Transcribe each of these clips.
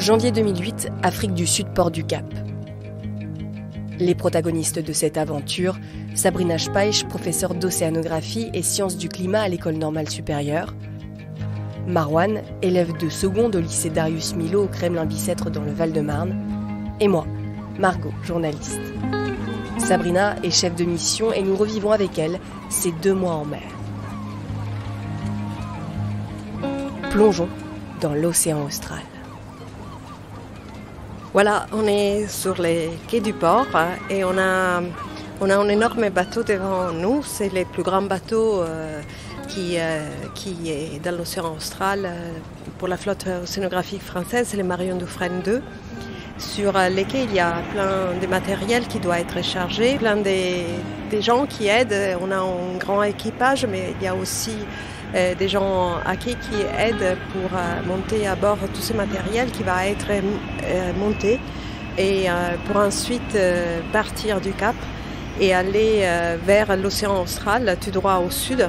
Janvier 2008, Afrique du Sud, port du Cap. Les protagonistes de cette aventure, Sabrina Speisch, professeure d'océanographie et sciences du climat à l'École normale supérieure, Marwan, élève de seconde au lycée Darius Milhaud au Kremlin-Bicêtre dans le Val-de-Marne, et moi, Margot, journaliste. Sabrina est chef de mission et nous revivons avec elle ces 2 mois en mer. Plongeons dans l'océan austral. Voilà, on est sur les quais du port et on a un énorme bateau devant nous. C'est le plus grand bateau qui est dans l'océan austral pour la flotte océanographique française, c'est le Marion Dufresne 2. Sur les quais, il y a plein de matériel qui doit être chargé, plein des gens qui aident. On a un grand équipage, mais il y a aussi des gens à quai qui aident pour monter à bord tout ce matériel qui va être monté et pour ensuite partir du Cap et aller vers l'océan austral, tout droit au sud.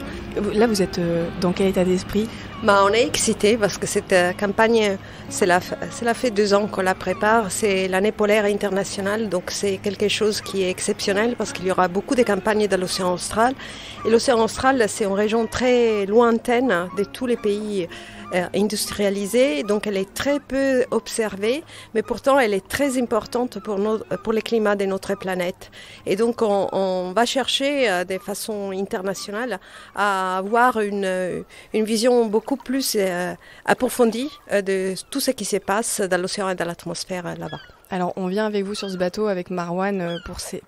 Là, vous êtes dans quel état d'esprit ? On est excités parce que cette campagne, cela fait 2 ans qu'on la prépare. C'est l'année polaire internationale, donc c'est quelque chose qui est exceptionnel parce qu'il y aura beaucoup de campagnes dans l'océan austral. Et l'océan austral, c'est une région très lointaine de tous les pays industrialisée, donc elle est très peu observée, mais pourtant elle est très importante pour le climat de notre planète. Et donc on va chercher de façon internationale à avoir une vision beaucoup plus approfondie de tout ce qui se passe dans l'océan et dans l'atmosphère là-bas. Alors, on vient avec vous sur ce bateau avec Marwan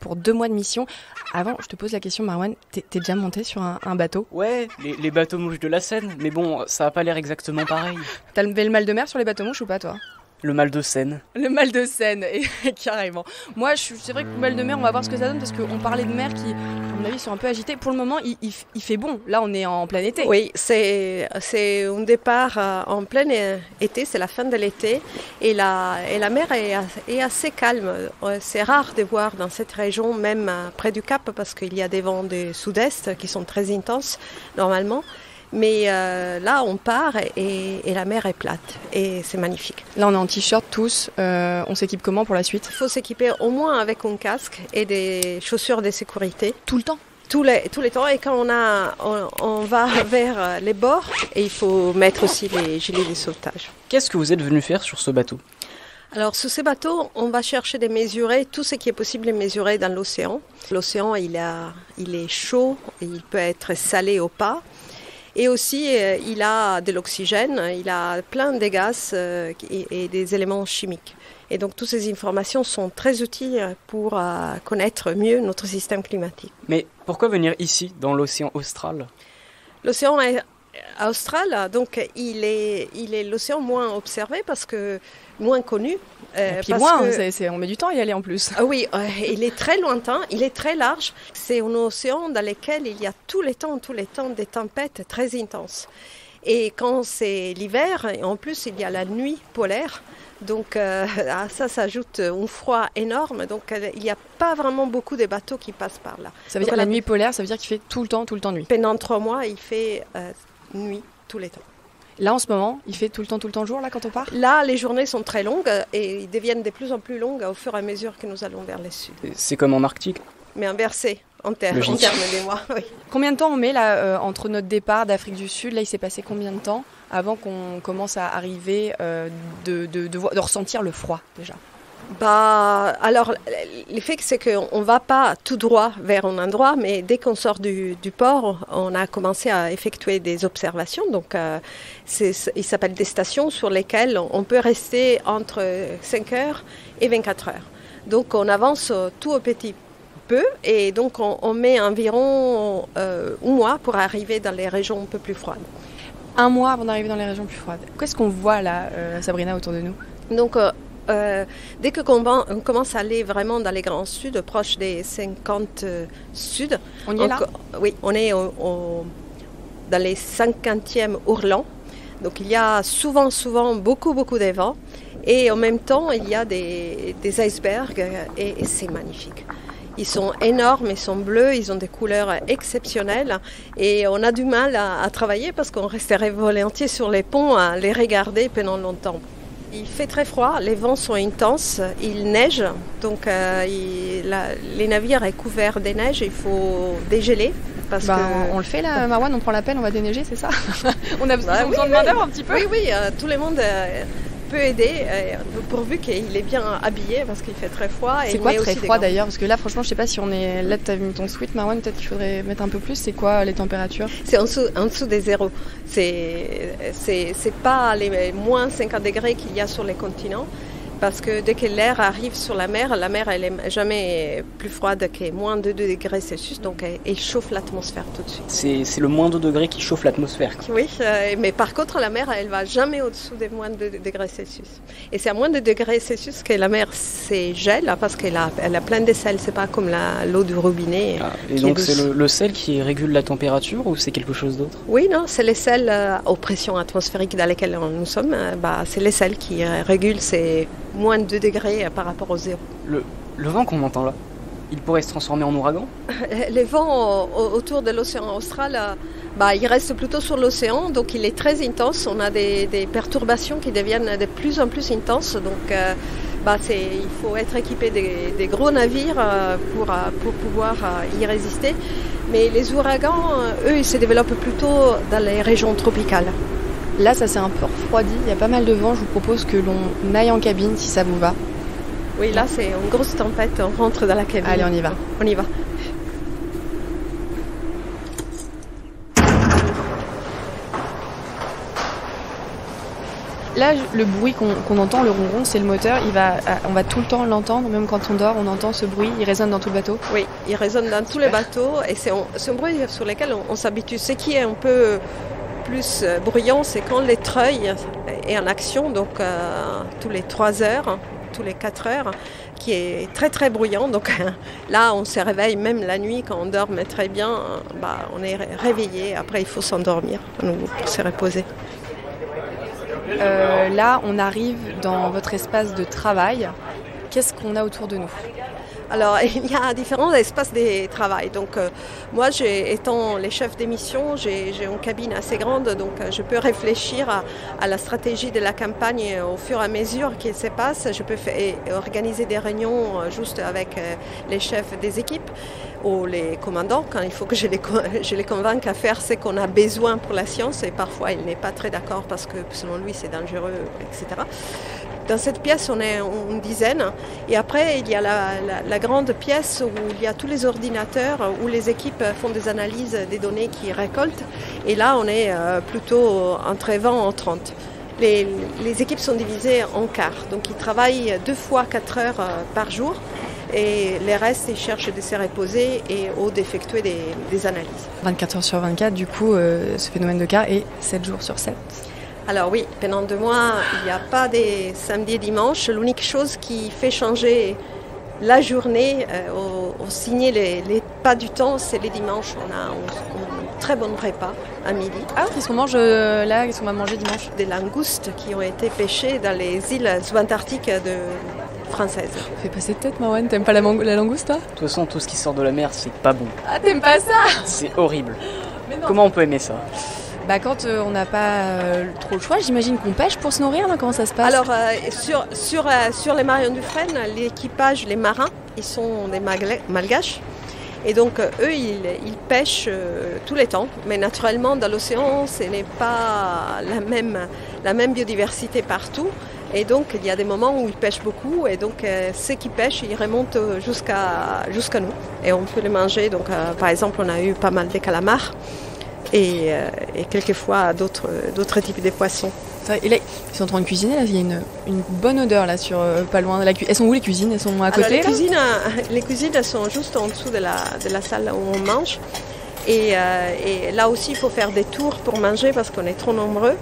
pour 2 mois de mission. Avant, je te pose la question, Marwan, t'es déjà monté sur un bateau ? Ouais, les bateaux-mouches de la Seine, mais bon, ça a pas l'air exactement pareil. T'as le mal de mer sur les bateaux-mouches ou pas, toi ? Le mal de Seine. Le mal de Seine, carrément. Moi, c'est vrai que le mal de mer, on va voir ce que ça donne, parce qu'on parlait de mer qui, à mon avis, sont un peu agitées. Pour le moment, il fait bon. Là, on est en plein été. Oui, c'est un départ en plein été, c'est la fin de l'été. Et la mer est assez calme. C'est rare de voir dans cette région, même près du Cap, parce qu'il y a des vents de sud-est qui sont très intenses, normalement. Mais là, on part et la mer est plate et c'est magnifique. Là, on est en t-shirt tous. On s'équipe comment pour la suite ? Il faut s'équiper au moins avec un casque et des chaussures de sécurité. Tout le temps ? Tous les temps. Et quand on va vers les bords, et il faut mettre aussi les gilets de sauvetage. Qu'est-ce que vous êtes venu faire sur ce bateau ? Alors, sur ces bateaux, on va chercher de mesurer tout ce qui est possible de mesurer dans l'océan. L'océan, il est chaud, et il peut être salé ou pas. Et aussi, il a de l'oxygène, il a plein de gaz et des éléments chimiques. Et donc, toutes ces informations sont très utiles pour connaître mieux notre système climatique. Mais pourquoi venir ici, dans l'océan austral ? L'océan austral, donc, il est l'océan moins observé parce que moins connu. Et puis moins, on met du temps à y aller en plus. Oui, il est très lointain, il est très large. C'est un océan dans lequel il y a tous les temps des tempêtes très intenses. Et quand c'est l'hiver, en plus il y a la nuit polaire, donc ça s'ajoute un froid énorme. Donc il n'y a pas vraiment beaucoup de bateaux qui passent par là. Ça veut dire la nuit polaire, ça veut dire qu'il fait tout le temps nuit. Pendant 3 mois, il fait nuit tous les temps. Là, en ce moment, il fait tout le temps jour, là, quand on part ? Là, les journées sont très longues et ils deviennent de plus en plus longues au fur et à mesure que nous allons vers le sud. C'est comme en Arctique ? Mais inversé, en termes de mois, oui. Combien de temps on met, là, entre notre départ d'Afrique du Sud ? Là, il s'est passé combien de temps avant qu'on commence à arriver, de ressentir le froid, déjà ? Alors, l'effet, c'est qu'on ne va pas tout droit vers un endroit, mais dès qu'on sort du port, on a commencé à effectuer des observations. Donc, il s'appelle des stations sur lesquelles on peut rester entre 5 heures et 24 heures. Donc, on avance tout au petit peu et donc on met environ 1 mois pour arriver dans les régions un peu plus froides. 1 mois avant d'arriver dans les régions plus froides. Qu'est-ce qu'on voit là, Sabrina, autour de nous ? Donc, dès qu'on commence à aller vraiment dans les grands suds, proche des 50 sud. On y est là ? Oui, on est dans les 50e hurlants. Donc il y a souvent beaucoup de vent. Et en même temps, il y a des icebergs et c'est magnifique. Ils sont énormes, ils sont bleus, ils ont des couleurs exceptionnelles et on a du mal à travailler parce qu'on resterait volontiers sur les ponts à les regarder pendant longtemps. Il fait très froid, les vents sont intenses, il neige, donc les navires sont couverts des neiges, il faut dégeler. Parce que... On le fait là, Marwan, on prend l'appel, on va déneiger, c'est ça? On a besoin de main-d'œuvre un petit peu. Oui, tout le monde peut aider, pourvu qu'il est bien habillé parce qu'il fait très froid. C'est quoi très froid d'ailleurs? Parce que là, franchement, je sais pas si on est. Là, tu as mis ton sweat, Marwan, peut-être qu'il faudrait mettre un peu plus. C'est quoi les températures? C'est en dessous des zéros. C'est pas les moins 50 degrés qu'il y a sur les continents. Parce que dès que l'air arrive sur la mer elle n'est jamais plus froide que moins de 2 degrés Celsius, donc elle chauffe l'atmosphère tout de suite. C'est le moins 2 degrés qui chauffe l'atmosphère. Oui, mais par contre la mer elle va jamais au-dessous des moins 2 degrés Celsius. Et c'est à moins de 2 degrés Celsius que la mer gèle parce qu'elle a plein de sel, c'est pas comme l'eau du robinet. Et donc c'est le sel qui régule la température ou c'est quelque chose d'autre? Oui, non, c'est les sels aux pressions atmosphériques dans lesquelles nous sommes, c'est les sels qui régulent ces moins de 2 degrés par rapport au zéro. Le vent qu'on entend là, il pourrait se transformer en ouragan? Les vents autour de l'océan austral, il reste plutôt sur l'océan, donc il est très intense. On a des perturbations qui deviennent de plus en plus intenses. Donc il faut être équipé des gros navires pour pouvoir y résister. Mais les ouragans, eux, ils se développent plutôt dans les régions tropicales. Là, ça s'est un peu refroidi, il y a pas mal de vent. Je vous propose que l'on aille en cabine si ça vous va. Oui, là, c'est une grosse tempête. On rentre dans la cabine. Allez, on y va. On y va. Là, le bruit qu'on entend, le ronron, c'est le moteur. On va tout le temps l'entendre, même quand on dort, on entend ce bruit. Il résonne dans tout le bateau. Oui, il résonne dans tous les bateaux. Et c'est un bruit sur lequel on s'habitue. Ce qui est un peu plus bruyant, c'est quand le treuil est en action, donc tous les 3 heures, tous les 4 heures, qui est très très bruyant. Donc là, on se réveille même la nuit quand on dort mais très bien. On est réveillé. Après, il faut s'endormir pour se reposer. Là, on arrive dans votre espace de travail. Qu'est-ce qu'on a autour de nous? Alors, il y a différents espaces de travail. Donc, moi, étant les chefs d'émission, j'ai une cabine assez grande, donc je peux réfléchir à la stratégie de la campagne au fur et à mesure qu'il se passe. Je peux organiser des réunions juste avec les chefs des équipes ou les commandants, quand il faut que je les convainque à faire ce qu'on a besoin pour la science. Et parfois, il n'est pas très d'accord parce que, selon lui, c'est dangereux, etc. Dans cette pièce, on est une dizaine. Et après, il y a la grande pièce où il y a tous les ordinateurs, où les équipes font des analyses des données qu'ils récoltent. Et là, on est plutôt entre 20 et 30. Les équipes sont divisées en quarts. Donc, ils travaillent 2 fois 4 heures par jour. Et les restes, ils cherchent de se reposer ou d'effectuer des analyses. 24 heures sur 24, du coup, ce phénomène de quart est 7 jours sur 7. Alors oui, pendant 2 mois, il n'y a pas des samedis et dimanches. L'unique chose qui fait changer la journée, au signer les pas du temps, c'est les dimanches. On a un très bon repas à midi. Ah, qu'est-ce qu'on mange là? Qu'est-ce qu'on va manger dimanche? Des langoustes qui ont été pêchées dans les îles subantarctiques françaises. Fais passer de tête, Marwan, t'aimes pas la langouste, toi? De toute façon, tout ce qui sort de la mer, c'est pas bon. Ah, t'aimes pas ça? C'est horrible. Comment on peut aimer ça? Quand on n'a pas trop le choix, j'imagine qu'on pêche pour se nourrir, non? Comment ça se passe? Alors, sur les Marion Dufresne, l'équipage, les marins, ils sont des malgaches. Et donc, eux, ils pêchent tous les temps. Mais naturellement, dans l'océan, ce n'est pas la même biodiversité partout. Et donc, il y a des moments où ils pêchent beaucoup. Et donc, ceux qui pêchent, ils remontent jusqu'à nous. Et on peut les manger. Donc, par exemple, on a eu pas mal de calamars. Et quelquefois d'autres types de poissons. Et là, ils sont en train de cuisiner, là, il y a une bonne odeur là pas loin de la cuisine. Elles sont où les cuisines? Elles sont à côté? Les cuisines elles sont juste en dessous de la salle où on mange. Et là aussi, il faut faire des tours pour manger parce qu'on est trop nombreux.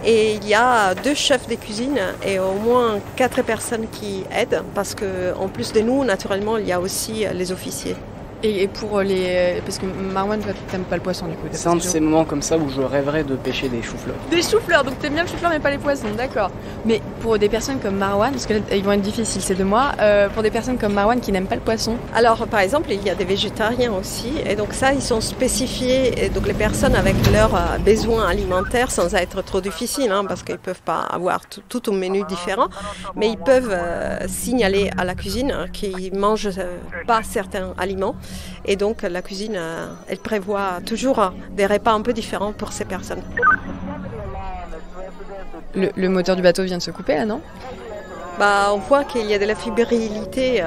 Et il y a 2 chefs de cuisine et au moins 4 personnes qui aident parce qu'en plus de nous, naturellement, il y a aussi les officiers. Et pour les... Parce que Marwan, toi, t'aimes pas le poisson du coup. C'est un de ces moments comme ça où je rêverais de pêcher des choux-fleurs. Des choux-fleurs, donc t'aimes bien le chou-fleur mais pas les poissons, d'accord. Mais pour des personnes comme Marwan, parce que là, ils vont être difficiles ces 2 mois, pour des personnes comme Marwan qui n'aiment pas le poisson. Alors par exemple, il y a des végétariens aussi, et donc ça, ils sont spécifiés, et donc les personnes avec leurs besoins alimentaires, sans être trop difficiles, hein, parce qu'ils ne peuvent pas avoir tout un menu différent, mais ils peuvent signaler à la cuisine qu'ils ne mangent pas certains aliments. Et donc la cuisine, elle prévoit toujours des repas un peu différents pour ces personnes. Le moteur du bateau vient de se couper là, non ? On voit qu'il y a de la fébrilité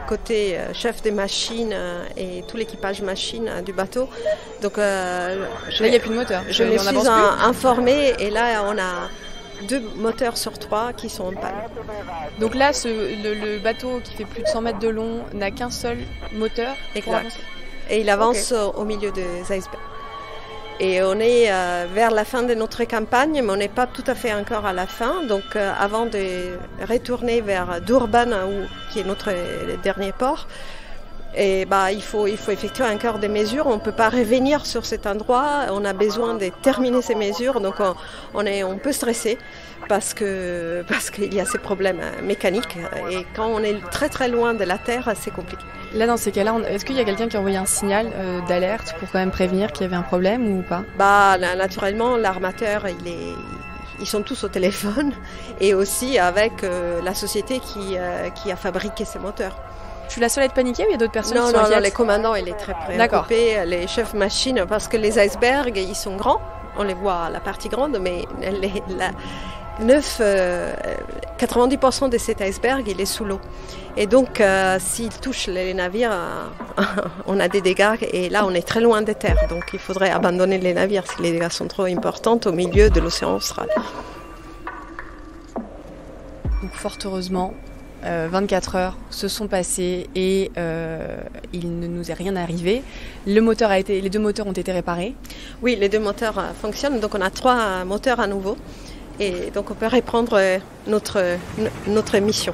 côté chef des machines et tout l'équipage machine du bateau. Donc là, il n'y a plus de moteur. Je me suis informée et là, on a 2 moteurs sur 3 qui sont en panne. Donc là, le bateau qui fait plus de 100 mètres de long n'a qu'un seul moteur. Exact. Et il avance au milieu des icebergs. Et on est vers la fin de notre campagne, mais on n'est pas tout à fait encore à la fin. Donc avant de retourner vers Durban, qui est notre dernier port, et il faut effectuer encore des mesures. On ne peut pas revenir sur cet endroit. On a besoin de terminer ces mesures. Donc on est un peu stressé parce qu'il y a ces problèmes mécaniques. Et quand on est très très loin de la Terre, c'est compliqué. Là, dans ces cas-là, est-ce qu'il y a quelqu'un qui a envoyé un signal d'alerte pour quand même prévenir qu'il y avait un problème ou pas ? Naturellement, l'armateur, ils sont tous au téléphone et aussi avec la société qui a fabriqué ces moteurs. Je suis la seule à être paniquée ou il y a d'autres personnes qui sont inquiètes ? Non, les commandants, ils sont très préoccupés, les chefs machines, parce que les icebergs, ils sont grands, on les voit à la partie grande, mais 90% de cet iceberg, il est sous l'eau. Et donc, s'il touche les navires, on a des dégâts, et là, on est très loin des terres, donc il faudrait abandonner les navires si les dégâts sont trop importants au milieu de l'océan Austral. Donc, fort heureusement, 24 heures se sont passées et il ne nous est rien arrivé. Les 2 moteurs ont été réparés. Oui, les 2 moteurs fonctionnent. Donc on a 3 moteurs à nouveau. Et donc on peut reprendre notre mission.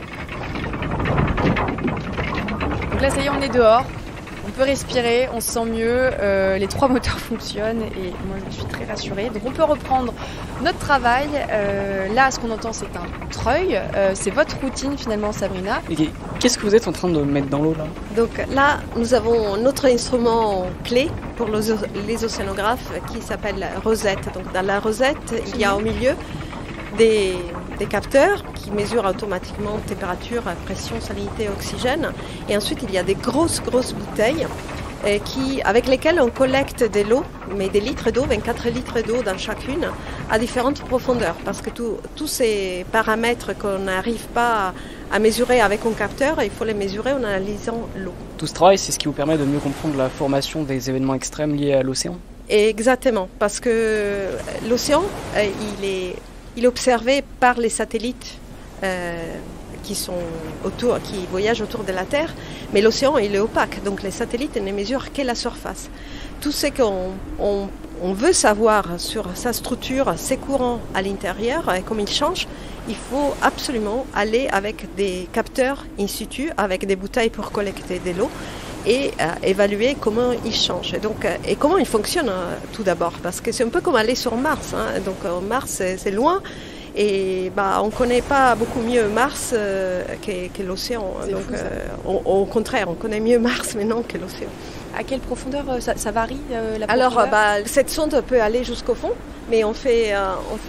Donc là, ça y est, on est dehors. On peut respirer, on se sent mieux, les 3 moteurs fonctionnent et moi je suis très rassurée. Donc on peut reprendre notre travail. Là, ce qu'on entend, c'est un treuil. C'est votre routine finalement, Sabrina. Et qu'est-ce que vous êtes en train de mettre dans l'eau là ? Donc là, nous avons notre instrument clé pour les océanographes qui s'appelle rosette. Donc dans la rosette, il y a au milieu des capteurs qui mesurent automatiquement température, pression, salinité, oxygène. Et ensuite, il y a des grosses bouteilles avec lesquelles on collecte de l'eau, mais des litres d'eau, 24 litres d'eau dans chacune, à différentes profondeurs. Parce que tous ces paramètres qu'on n'arrive pas à mesurer avec un capteur, il faut les mesurer en analysant l'eau. Tout ce travail, c'est ce qui vous permet de mieux comprendre la formation des événements extrêmes liés à l'océan ? Exactement, parce que l'océan, il est observé par les satellites qui voyagent autour de la Terre, mais l'océan il est opaque, donc les satellites ne mesurent que la surface. Tout ce qu'on veut savoir sur sa structure, ses courants à l'intérieur et comment ils changent, il faut absolument aller avec des capteurs in situ, avec des bouteilles pour collecter de l'eau et évaluer comment ils changent. Et comment ils fonctionnent tout d'abord, parce que c'est un peu comme aller sur Mars. Donc Mars, c'est loin. Et on ne connaît pas beaucoup mieux Mars que l'océan. Donc, au contraire, on connaît mieux Mars maintenant que l'océan. À quelle profondeur ça varie la profondeur ? Alors, cette sonde peut aller jusqu'au fond, mais on fait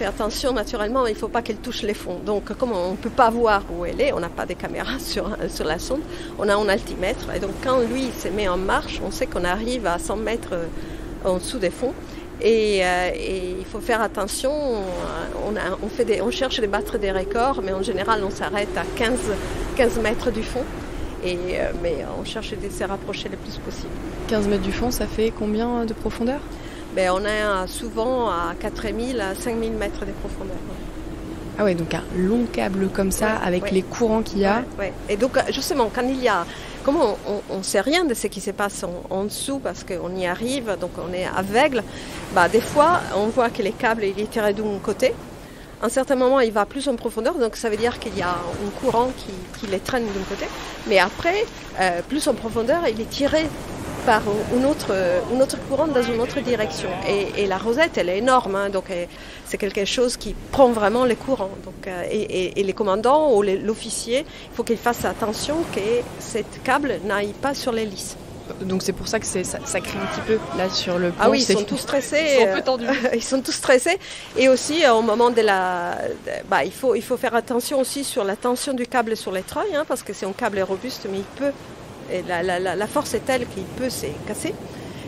attention naturellement, il ne faut pas qu'elle touche les fonds. Donc, comme on ne peut pas voir où elle est, on n'a pas de caméras sur la sonde, on a un altimètre. Et donc, quand lui se met en marche, on sait qu'on arrive à 100 mètres en dessous des fonds. Et il faut faire attention, on cherche de battre des records, mais en général on s'arrête à 15 mètres du fond, mais on cherche de se rapprocher le plus possible. 15 mètres du fond, ça fait combien de profondeur ? On est souvent à 4000 à 5000 mètres de profondeur. Ah ouais, donc un long câble comme ça, avec les courants qu'il y a. Ouais. Et donc justement, quand il y a... Comme on ne sait rien de ce qui se passe en dessous parce qu'on y arrive, donc on est aveugle, des fois on voit que les câbles il est tiré d'un côté. À un certain moment il va plus en profondeur, donc ça veut dire qu'il y a un courant qui les traîne d'un côté. Mais après, plus en profondeur, il est tiré par une autre courant dans une autre direction. Et la rosette, elle est énorme, hein, donc c'est quelque chose qui prend vraiment les courants. Donc, et les commandants ou l'officier, il faut qu'ils fassent attention que cette câble n'aille pas sur l'hélice. Donc c'est pour ça que ça crie un petit peu là sur le pont. Ah oui, ils sont tous stressés. Ils sont un peu tendus. Ils sont tous stressés. Et aussi au moment il faut faire attention aussi sur la tension du câble sur les treuils, hein, parce que c'est un câble robuste, mais il peut. Et la force est telle qu'il peut se casser.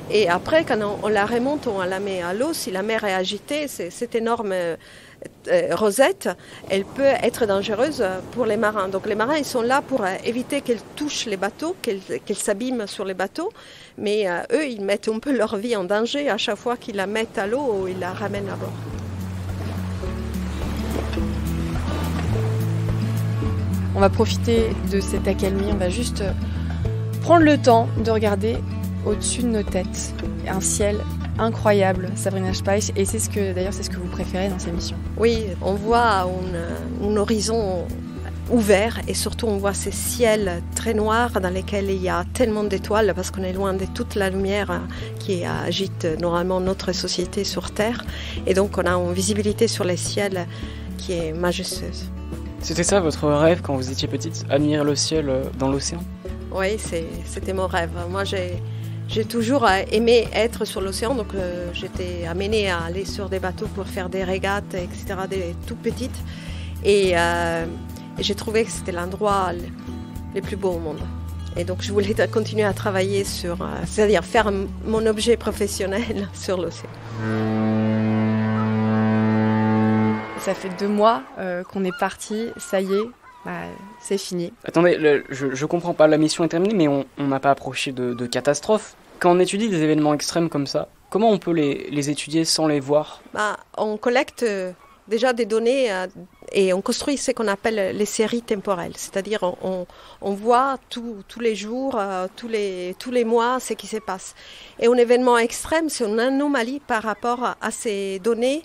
Et après, quand on la remonte, on la met à l'eau. Si la mer est agitée, cette énorme rosette, elle peut être dangereuse pour les marins. Donc les marins, ils sont là pour éviter qu'elle touche les bateaux, qu'elle s'abîme sur les bateaux. Mais eux, ils mettent un peu leur vie en danger à chaque fois qu'ils la mettent à l'eau ou ils la ramènent à bord. On va profiter de cette accalmie, on va juste prendre le temps de regarder au-dessus de nos têtes un ciel incroyable, Sabrina Speisch, et c'est ce que vous préférez dans ces missions. Oui, on voit un horizon ouvert et surtout on voit ces ciels très noirs dans lesquels il y a tellement d'étoiles parce qu'on est loin de toute la lumière qui agite normalement notre société sur Terre, et donc on a une visibilité sur les ciels qui est majestueuse. C'était ça votre rêve quand vous étiez petite, admirer le ciel dans l'océan? Oui, c'était mon rêve. Moi, j'ai toujours aimé être sur l'océan, donc j'étais amenée à aller sur des bateaux pour faire des régates, etc., des toutes petites. Et j'ai trouvé que c'était l'endroit le plus beau au monde. Et donc, je voulais continuer à travailler c'est-à-dire faire mon objet professionnel sur l'océan. Ça fait 2 mois qu'on est parti, ça y est. C'est fini. Attendez, je comprends pas, la mission est terminée, mais on n'a pas approché de catastrophe. Quand on étudie des événements extrêmes comme ça, comment on peut les étudier sans les voir? On collecte déjà des données et on construit ce qu'on appelle les séries temporelles. C'est-à-dire on voit tous les jours, tous les mois ce qui se passe. Et un événement extrême, c'est une anomalie par rapport à ces données,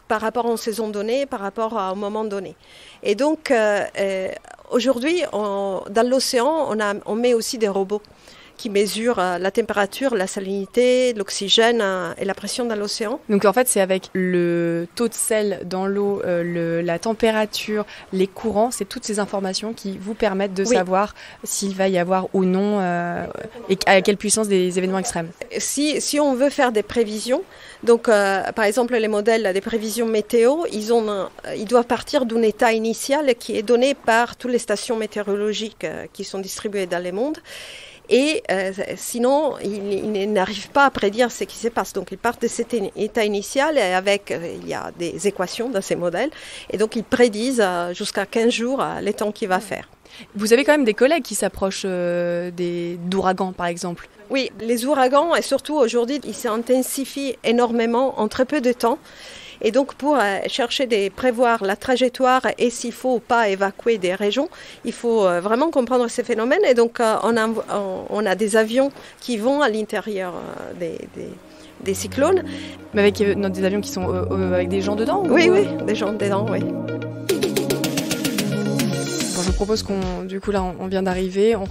par rapport à une saison donnée, par rapport à un moment donné. Et donc, aujourd'hui, dans l'océan, on met aussi des robots qui mesurent la température, la salinité, l'oxygène et la pression dans l'océan. Donc en fait, c'est avec le taux de sel dans l'eau, la température, les courants, c'est toutes ces informations qui vous permettent de savoir s'il va y avoir ou non et à quelle puissance des événements extrêmes. Si on veut faire des prévisions, donc par exemple les modèles des prévisions météo, ils doivent partir d'un état initial qui est donné par toutes les stations météorologiques qui sont distribuées dans le monde. Et sinon, ils n'arrivent pas à prédire ce qui se passe. Donc, ils partent de cet état initial et il y a des équations dans ces modèles. Et donc, ils prédisent jusqu'à 15 jours les temps qu'il va faire. Vous avez quand même des collègues qui s'approchent d'ouragans, par exemple. Oui, les ouragans, et surtout aujourd'hui, ils s'intensifient énormément en très peu de temps. Et donc, pour prévoir la trajectoire et s'il faut ou pas évacuer des régions, il faut vraiment comprendre ces phénomènes. Et donc, on a des avions qui vont à l'intérieur des cyclones. Mais avec des avions qui sont avec des gens dedans? Oui, des gens dedans, oui. Bon, je vous propose on vient d'arriver, on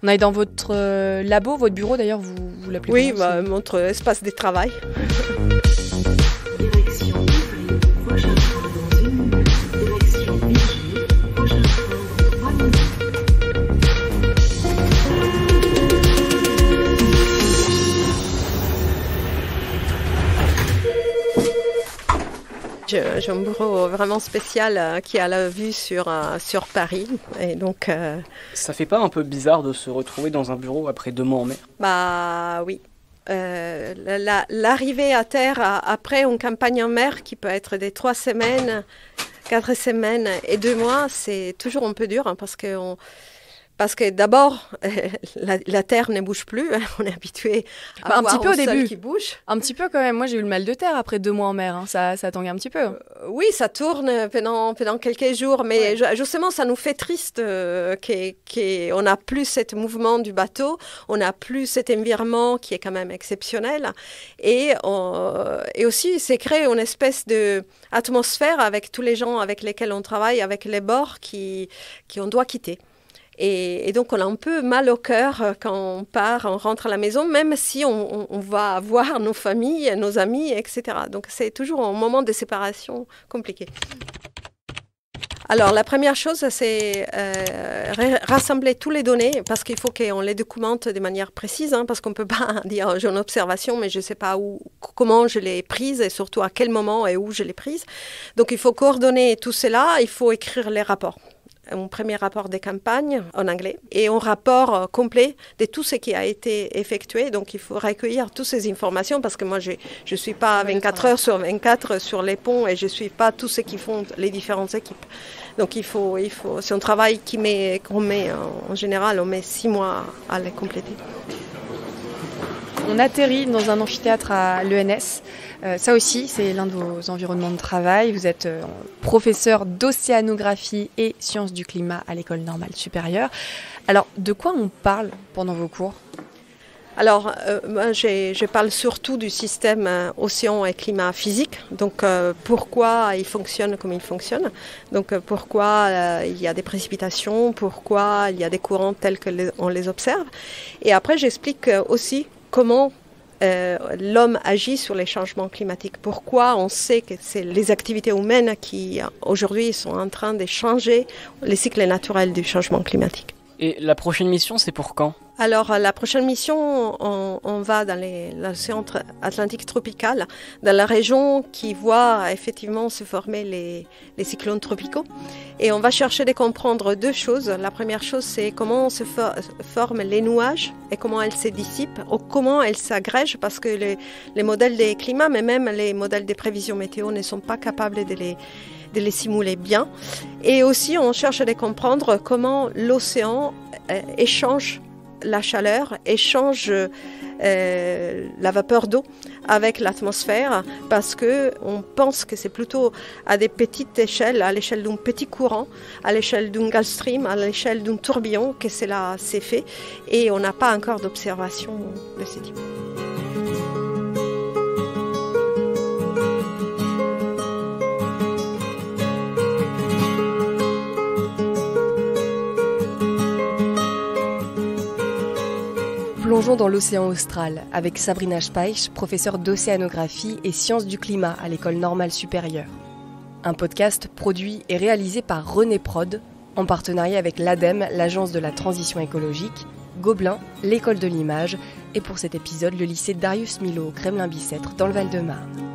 aille dans votre labo, votre bureau d'ailleurs, vous l'appelez comment? Oui, notre espace de travail. J'ai un bureau vraiment spécial qui a la vue sur Paris. Et donc, ça fait pas un peu bizarre de se retrouver dans un bureau après 2 mois en mer? Oui. L'arrivée à terre après une campagne en mer qui peut être des 3 semaines, 4 semaines et 2 mois, c'est toujours un peu dur hein, parce que d'abord, la terre ne bouge plus. On est habitué à voir un petit peu au début qui bouge. Un petit peu quand même. Moi, j'ai eu le mal de terre après 2 mois en mer. Hein. Ça tangue un petit peu. Oui, ça tourne pendant quelques jours. Mais justement, ça nous fait triste qu'on n'a plus ce mouvement du bateau. On n'a plus cet environnement qui est quand même exceptionnel. Et aussi, c'est créé une espèce d'atmosphère avec tous les gens avec lesquels on travaille, avec les bords qu'on doit quitter. Et donc, on a un peu mal au cœur quand on part, on rentre à la maison, même si on va voir nos familles, nos amis, etc. Donc, c'est toujours un moment de séparation compliqué. Alors, la première chose, c'est rassembler toutes les données parce qu'il faut qu'on les documente de manière précise, parce qu'on ne peut pas dire j'ai une observation, mais je ne sais pas comment je l'ai prise et surtout à quel moment et où je l'ai prise. Donc, il faut coordonner tout cela, il faut écrire les rapports. Un premier rapport de campagne en anglais et un rapport complet de tout ce qui a été effectué. Donc, il faut recueillir toutes ces informations parce que moi, je ne suis pas 24 heures sur 24 sur les ponts et je ne suis pas tous ceux qui font les différentes équipes. Donc, c'est un travail qu'on met, en général, on met 6 mois à les compléter. On atterrit dans un amphithéâtre à l'ENS. Ça aussi, c'est l'un de vos environnements de travail. Vous êtes professeur d'océanographie et sciences du climat à l'École normale supérieure. Alors, de quoi on parle pendant vos cours ? Alors, moi, je parle surtout du système océan et climat physique. Donc, pourquoi il fonctionne comme il fonctionne. Donc, pourquoi il y a des précipitations, pourquoi il y a des courants tels qu'on les observe. Et après, j'explique aussi comment l'homme agit sur les changements climatiques. Pourquoi on sait que c'est les activités humaines qui, aujourd'hui, sont en train de changer les cycles naturels du changement climatique. Et la prochaine mission, c'est pour quand ? Alors, la prochaine mission, on va dans l'océan Atlantique tropical, dans la région qui voit effectivement se former les cyclones tropicaux. Et on va chercher de comprendre 2 choses. La première chose, c'est comment se forment les nuages et comment elles se dissipent, ou comment elles s'agrègent, parce que les modèles des climats, mais même les modèles des prévisions météo ne sont pas capables de les simuler bien. Et aussi, on cherche à comprendre comment l'océan échange la chaleur, échange la vapeur d'eau avec l'atmosphère, parce qu'on pense que c'est plutôt à des petites échelles, à l'échelle d'un petit courant, à l'échelle d'un Gulf Stream, à l'échelle d'un tourbillon, que cela s'est fait, et on n'a pas encore d'observation de ce type. Plongeons dans l'océan austral avec Sabrina Speisch, professeure d'océanographie et sciences du climat à l'École normale supérieure. Un podcast produit et réalisé par René Prod, en partenariat avec l'ADEME, l'Agence de la transition écologique, Gobelin, l'École de l'image et pour cet épisode, le lycée Darius Milhaud au Kremlin-Bicêtre dans le Val-de-Marne.